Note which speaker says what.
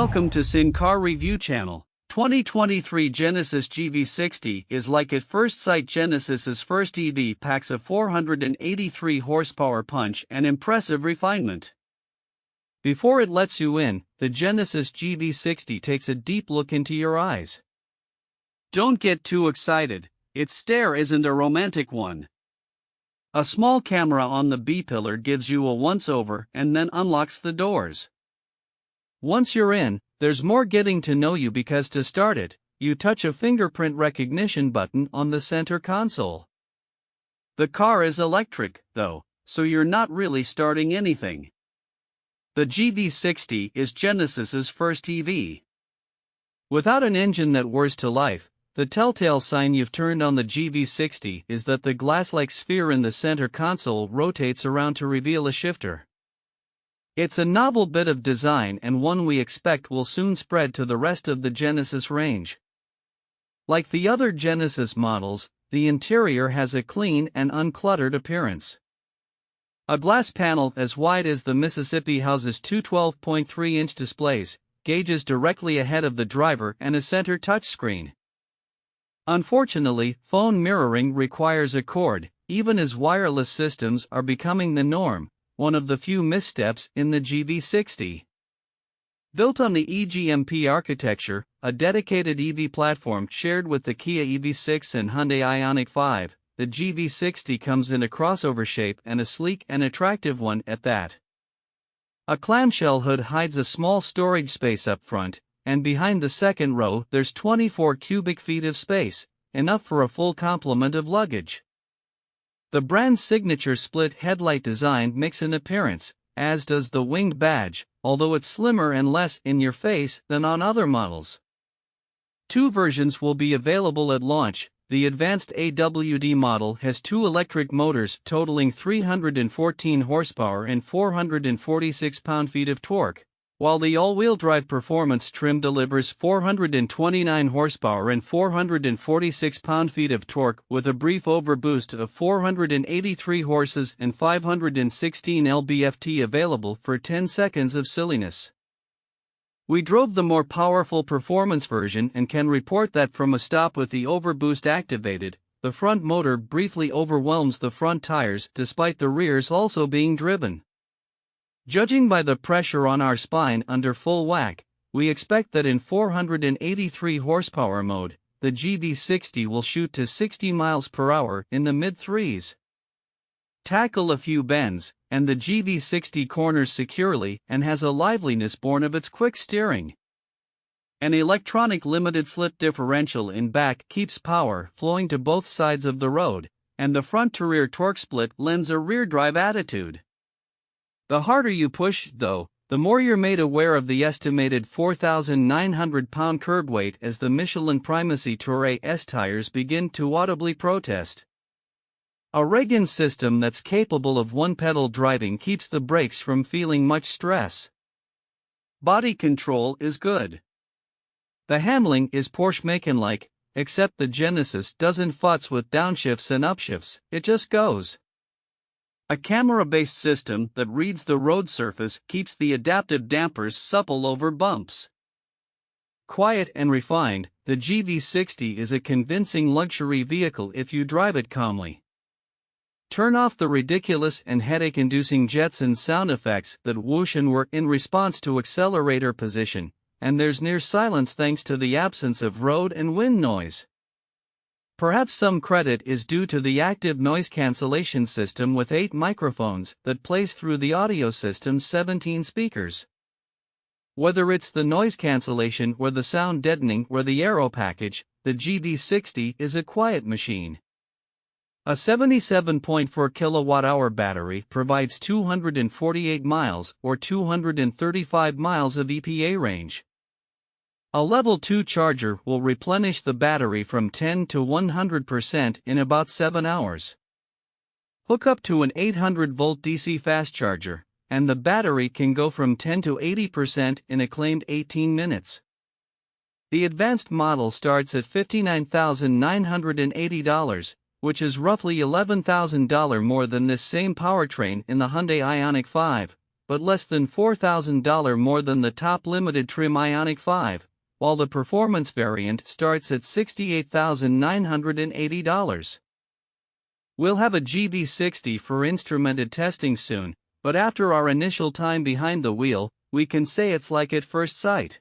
Speaker 1: Welcome to SiNH Car Review Channel. 2023 Genesis GV60 is like at first sight Genesis's first EV, packs a 483 horsepower punch and impressive refinement. Before it lets you in, the Genesis GV60 takes a deep look into your eyes. Don't get too excited, its stare isn't a romantic one. A small camera on the B-pillar gives you a once-over and then unlocks the doors. Once you're in, there's more getting to know you because to start it, you touch a fingerprint recognition button on the center console. The car is electric, though, so you're not really starting anything. The GV60 is Genesis's first EV. Without an engine that whirs to life, the telltale sign you've turned on the GV60 is that the glass-like sphere in the center console rotates around to reveal a shifter. It's a novel bit of design and one we expect will soon spread to the rest of the Genesis range. Like the other Genesis models, the interior has a clean and uncluttered appearance. A glass panel as wide as the Mississippi houses two 12.3-inch displays, gauges directly ahead of the driver, and a center touchscreen. Unfortunately, phone mirroring requires a cord, even as wireless systems are becoming the norm, one of the few missteps in the GV60. Built on the EGMP architecture, a dedicated EV platform shared with the Kia EV6 and Hyundai Ioniq 5, the GV60 comes in a crossover shape and a sleek and attractive one at that. A clamshell hood hides a small storage space up front, and behind the second row there's 24 cubic feet of space, enough for a full complement of luggage. The brand's signature split headlight design makes an appearance, as does the winged badge, although it's slimmer and less in your face than on other models. Two versions will be available at launch. The advanced AWD model has two electric motors totaling 314 horsepower and 446 pound-feet of torque, while the all-wheel drive performance trim delivers 429 horsepower and 446 pound-feet of torque with a brief overboost of 483 horses and 516 lb-ft available for 10 seconds of silliness. We drove the more powerful performance version and can report that from a stop with the overboost activated, the front motor briefly overwhelms the front tires despite the rears also being driven. Judging by the pressure on our spine under full whack, we expect that in 483 horsepower mode, the GV60 will shoot to 60 miles per hour in the mid-threes. Tackle a few bends, and the GV60 corners securely and has a liveliness born of its quick steering. An electronic limited-slip differential in back keeps power flowing to both sides of the road, and the front-to-rear torque split lends a rear-drive attitude. The harder you push, though, the more you're made aware of the estimated 4,900 pound curb weight as the Michelin Primacy Tour S tires begin to audibly protest. A Reagan system that's capable of one-pedal driving keeps the brakes from feeling much stress. Body control is good. The handling is Porsche-Macan-like, except the Genesis doesn't futz with downshifts and upshifts, it just goes. A camera-based system that reads the road surface keeps the adaptive dampers supple over bumps. Quiet and refined, the GV60 is a convincing luxury vehicle if you drive it calmly. Turn off the ridiculous and headache-inducing Jetson sound effects that whoosh and whir in response to accelerator position, and there's near silence thanks to the absence of road and wind noise. Perhaps some credit is due to the active noise cancellation system with 8 microphones that plays through the audio system's 17 speakers. Whether it's the noise cancellation or the sound deadening or the aero package, the GV60 is a quiet machine. A 77.4 kWh battery provides 248 miles or 235 miles of EPA range. A Level 2 charger will replenish the battery from 10 to 100% in about 7 hours. Hook up to an 800-volt DC fast charger, and the battery can go from 10 to 80% in a claimed 18 minutes. The advanced model starts at $59,980, which is roughly $11,000 more than this same powertrain in the Hyundai Ioniq 5, but less than $4,000 more than the top limited trim Ioniq 5, while the performance variant starts at $68,980. We'll have a GV60 for instrumented testing soon, but after our initial time behind the wheel, we can say it's like at first sight.